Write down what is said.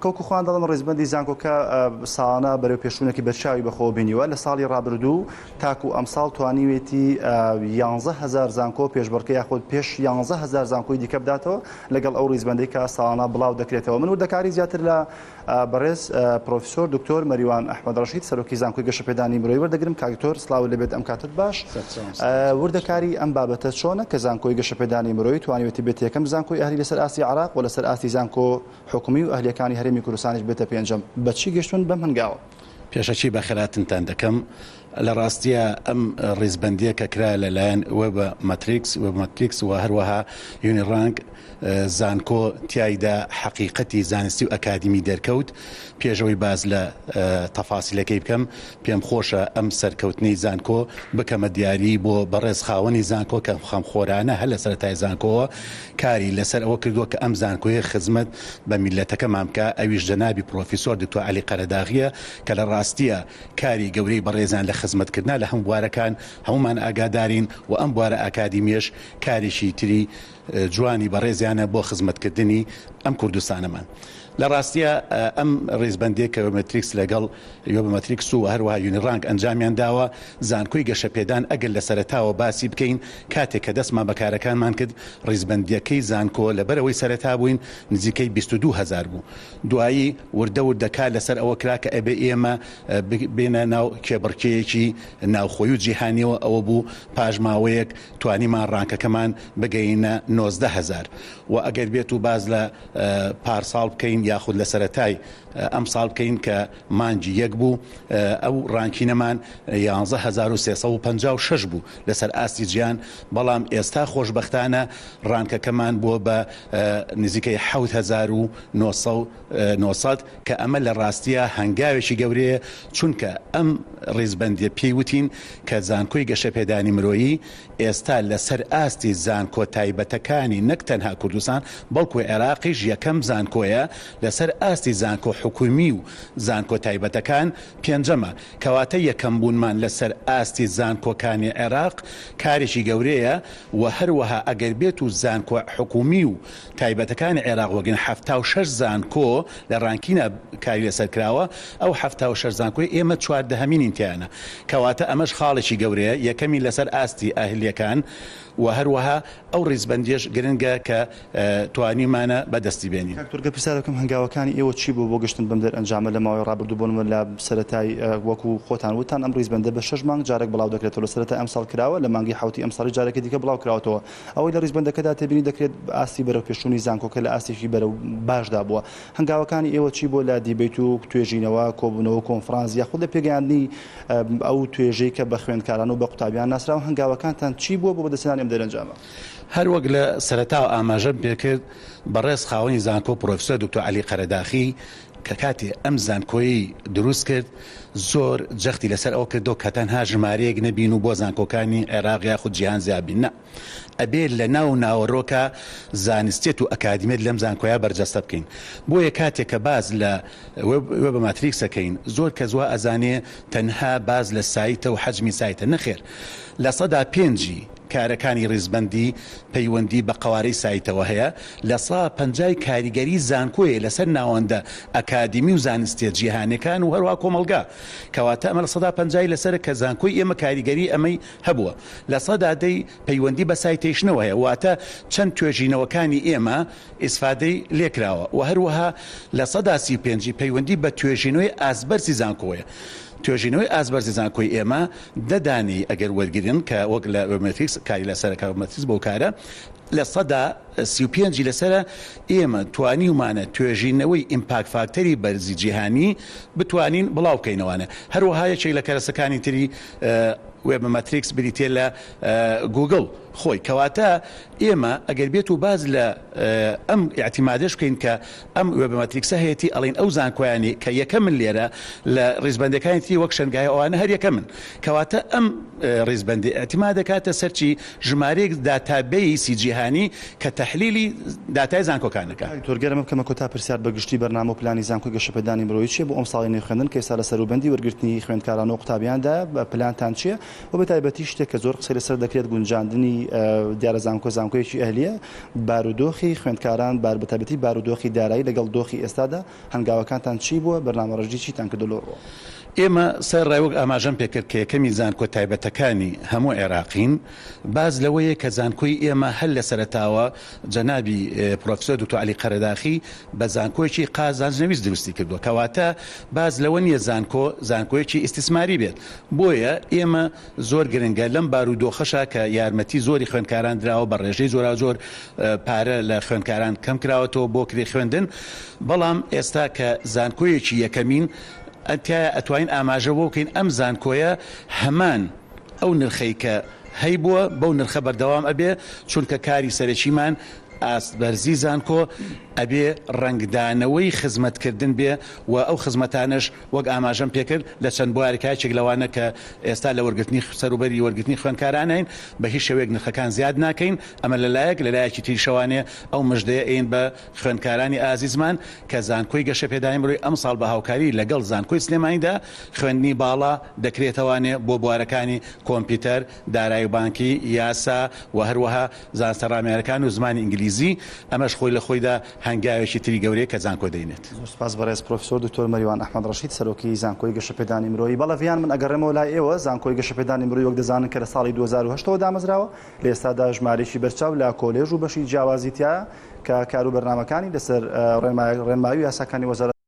کەوکو خوان دەڵم ڕێزبەندی زانکۆکە ساڵانە بەرەو پێشوونێکی بەرچاوی بەخۆ بینیوە لە ساڵی ڕابردوو تاکو ئەمساڵ توانیوێتی 11,000 زانکۆ پێشبڕکە یاخود پێش 11,000 زانکۆی دیکە بداتەوە لەگەڵ ئەو ڕێزبەندی کە ساڵانە بڵاو دەکرێتەوە. من وردەکاری زیاتر لە بەڕێز پرۆفیسۆر دکتۆر مەریوان ئەحمەد ڕەشید سەرۆکی زانکۆی گەشەپێدانی مرۆیی وەردەگرم. کاکتۆر سڵاو لەبێت ئەم کاتت باش. وردەکاری ئەم بابەتە چۆنە کە زانکۆی گەشەپێدانی مرۆیی توانیوێتی بێت یەکەم زانکۆی ئەهلی لەسەر ئاسی عێراق و لەسەر ئاسی زانکۆ حکومی و ئەهلیەکانی هەرێمی کوردستانیش بێتە پێنجەم. بەچی گەشتون بەم هەنگاوە؟ پێشەچی بە خێراتتان دەکەم. لە ڕاستیە ئەم ڕێزبەندیە کە کرا لەلایەن وێبە ماتریکس و هەروەها یونیڕانگ زانکۆ تایدا حقیقەتی زانستی و ئەکادمی دەرکەوت. پێشەوەی باز لە تەفاسیلەکەی بکەم، پێم خۆشە ئەم سەرکەوتنی زانکۆ بکەمە دیاری بۆ بەڕێز خاوەنی زانکۆ کە خەمخۆرانە هەر لە سەرەتای زانکۆوە کاری لەسەر ئەوە کردووە کە ئەم زانکۆیە خزمەت بە میلەتەکەمان بکە. ئەویش جەنابی پرۆفیسۆر دکتۆر عەلی قەرەداغیە کە لە ڕاستیە کاری گەورەی بەڕێزان لە خزمەتکردنا لە هەم بوارەکان هەمومان ئاگادارین و ئەم بوارە ئاکادیمیش کاریشی تری جوانی بەڕێزیانە بۆ خزمەتکردنی ئەم کوردستانەمان. لە ڕاستیە ئەم ڕێزبەندێک کە ماتریکس لەگەڵ ماتریکس و هەروەها یونیڕانگ ئەنجامیان داوە زانکۆی گەشەپێدان ئەگەر لە سەرەتاوە باسی بکەین کاتێک کە دەستمان بەکارەکانمان کرد ڕێزبەندیەکەی زانکۆ لەبەرەوەی سەرەتا بووین نزیکەی 22,000 بوو. دوایی وردە لەسەر ئەوە کرا کە ئەبێ ئێمە بێنە ناو کێبڕکەیەکی ناوخۆی و جیهانیەوە ئەوە بوو پاژماوەیەک توانیمان ڕانکەکەمان بگەینە 19,000 و ئەگەر بێت و باز لە پارساڵ بکەین یاخود لە سەرەتای ئەم ساڵ بکەین کە مانجی یەک بوو ئەو ڕانکینەمان 11,356 بوو لەسەر ئاستی گیان. بەڵام ئێستا خۆشبەختانە ڕانکەکەمان بۆ بە نزیکەی 7,900 کە ئەمە لە ڕاستیە هەنگاوێکی گەورەیە چونکە ئەم ڕێزبەندیە پێی وتین کە زانکۆی گەشەپێدانی مرۆیی ئێستا لەسەر ئاستی زانکۆ تایبەتەکانی نەک تەنها کوردستان بەڵکو عێراقیش یەکەم زانکۆیە لەسەر ئاستی زانکۆ حکومی و زانکۆ تایبەتەکان پێنجەمە. کەواتە یەکەم بوونمان لەسەر ئاستی زانکۆکانی عێراق کارێکی گەورەیە و هەروەها ئەگەر بێت و زانکۆ حکومی و تایبەتەکانی عێراق وەگەن 76 زانکۆ لە ڕانکینە کاری لەسەر کراوە ئەو 76 زانکۆی ئێمە 14هەمینین تیانە. کەواتە ئەمەش خاڵێکی گەورەیە یەکەمی لەسەر ئاستی ئاهلیەکان و هەروەها ئەو ڕێزبەندیش گرنگە کە توانیمانە بەدەستی بێنین. کاکتۆر پرسیارەکەم هەنگاوەکانی ئێوە چی بوو بۆ گەشتن بەم دەر ئەنجامە لە ماوەی ڕابردوو بۆن لە سەرەتای وەکو خۆتان وتان ئەم ڕێزبەندە بە 6 مانگ جارێک بڵاو دەکرێتەوە لە سەرەتای ئەم ساڵ کراوە لە مانگی حوتی ئەم ساڵی جارێکی دیکە بڵاو کراوەتەوە. ئەوەی لە ڕێزبەندەکەدا تێبینی دەکرێت ئاستی بەرەو پێشوونی زانکۆکە لە ئاستێکی بەرەو باشدا بووە. هەنگاوەکانی ئێوە چی بۆ لە دیبیت و توێژینەوە کۆبوونەوە کۆنفرانس یاخود لە پێگەیاندنی ئەو توێژەی کە بە خوێندکاران و بە قوتابیان ناسراوە هەنگاوەکانتان چی بووە بۆ بەدەستێنانی ئەم دەرەنجامە؟ هەروەک لە سەرەتا ئاماژەم پێکرد بەڕێز خاوەنی زانکۆ پرۆفیسۆر دکتۆر عەلی قەرەداغی کە کاتی ئەم زانکۆیی دروست کرد زۆر جەختی لەسەر ئەو کردو کە تەنها ژمارەیەک نەبین و بۆ زانکۆکانی عێراق یاخود جیهان زیابین نە ئەبێت لە ناو ناوەڕۆکە زانستێت و ئەکادیمێت لەم زانکۆیە بەرجەستە بکەین. بۆیە کاتێک کە باز لە وێبە ماتریکسەکەین زۆر کە زوا ئەزانێ تەنها باز لە سایتە و حەجمی سایتە نەخێر لە 105 کارەکانی ڕێزبەندی پەیوەندی بە قوارەی سایتەوە هەیە لە 150 کاریگەری زانکۆیە لەسەر ناوەندە ئەکادیمی و زانستیە جیهانەکان و هەروها کۆمەلگا. کەواتە ئەمە لە 150 لەسەر کە زانکۆی ئێمە کاریگەری ئەمەی هەبووە لە 100 پەیوەندی بە سایتێشنەوە هەیە واتە چەند توێژینەوەکانی ئێمە ئیسفادەی لێکراوە و هەروەها لە 135 پەیوەندی بە توێژینەوەی ئازبەرسی زانکۆیە. توێژینەوەی ئازبەرزی زانکۆی ئێمە دەدانی ئەگەر وەرگرن کە وەک لە ماتریکس کاری لەسەرەکە ماتریکس بۆ کارە لە 135 لەسرە ئێمە توانیمانە توێژینەوەی ئیمپاکت فاکتەری بەرزی جیهانی بتوانین بڵاو بکەینەوەوانە. هەروەها یەکێک لە کەرەسەکانی تری وێبە ماتریکس بریتێ لە گوگل خۆی. کەواتە ئێمە ئەگەر بێت و باز لە ئەم اعتیمادش بکەین کە ئەم وێبە ماتریکسە هەیەی ئەڵین ئەو زانکۆیانی کە یەکە من لێرە لە ڕێزبەندەکانی تری وەک شنگای ئەوانە هەر یەکە من. کەواتە ئەم ڕێزبەندی اعتیماد دەکاتە سەرچی ژمارەیەک داتابەیسی جیهانی کە تەحلیلی داتای زانکۆکانەکە. تۆرگەرمە بکەمە کۆتا پرسیار بەگشتی بەرنامە و پلانی زانکۆی گەشەپێدانی مرۆیی چیە بۆ ئەم ساڵی نوێ خوێندن کە ئێستا لە سەروبەندی وەرگرتنی خوێندکاران و قوتابیاندا بە پلانتان چییە و بە تایبەتی شتێک کە زۆر قسەی لەسەر دەکرێت گونجاندنی دیارە زانکۆیەکی ئەهلیە بارودۆخی خوێندکاران بەتایبەتی بارودۆخی دارایی لەگەڵ دۆخی ئێستادا هەنگاوەکانتان چی بووە بەرنامەڕێژی چیتان کردو لەڕۆ ئێمە سەر ڕایوەک ئاماژەم پێکرد کە یەکەمی زانکۆ تایبەتەکانی هەموو عێراقین باز لەوەیە کە زانکۆی ئێمە هەل لە سەرتاوە جەنابی پرۆفسۆر دکتۆر عەلی قەرەداخی بە زانکۆیەکی قازانجنەویست دروستی کردووە کەواتە باز لەوە نیە زانکۆیەکی ئیستیسماری بێت بۆیە ئێمە زۆر گرنگە لەم بارودۆخەشە کە یارمەتی زۆری خوێندکاران دراوە بە ڕێژەی زۆر پارە لە خوێندکاران کەم کراوەتەوە بۆ کری خوێندن بەڵام ئێستا کە زانکۆیەکی یەکەمین ئەتوانین ئاماژەوە بکەین ئەم زانکۆیە هەمان ئەو نرخەی کە هەی بووە بەو نرخە بەردەوام ئەبێ چونکە کاری سەرەکیمان ئاستبەرزی زانکۆ ئەبێ ڕنگدانەوەی خزمەتکردن بێ و ئەو خزمەتانش وەک ئاماژەم پێکرد لە چەند بوارێکایەک لەوانە کە ئێستا لە وەرگرتنی سەروبەری وەرگرتنی خوێندکارانین بە هیچ شێوەیەک نرخەکان زیاد ناکەین ئەمە لەلایەکی تریشەوانێ ئەو مژدەیە ئین بە خوێندکارانی ئازیزمان کە زانکۆی گەشە پێدانی بڕۆی ئەم ساڵ بە هاوکاری لەگەڵ زانکۆی سلێمانیدا خوێندنی باڵا دەکرێتەوانێ بۆ بوارەکانی کۆمپیوتەر دارایی بانکی یاسا و هەروەها زانستە ڕامیارەکان و زمانی ئینگلیزی ئەمەش خۆی لە خۆیدا هەنگاوێکی تری گەورەیە کە زانکۆ دەینێت. سپاس بەڕێز پرۆفسۆر دکتۆر مەریوان ئەحمەد ڕەشید سەرۆکی زانکۆی گەشەپێدانی مرۆیی بەڵێڤیان من ئەگەڕێمەوە لای ئێوە زانکۆی گەشەپێدانی مرۆیی وەک دەزانن کە لە ساڵی 2008ەوە دامەزراوە لە ئێستادا ژمارەیەکی بەرچاو لە کۆلێژ و بەشی جیاوازیتیایە کە کار و بەرنامەکانی لەسەر ڕێنمایی و یاساکانی وەزارەت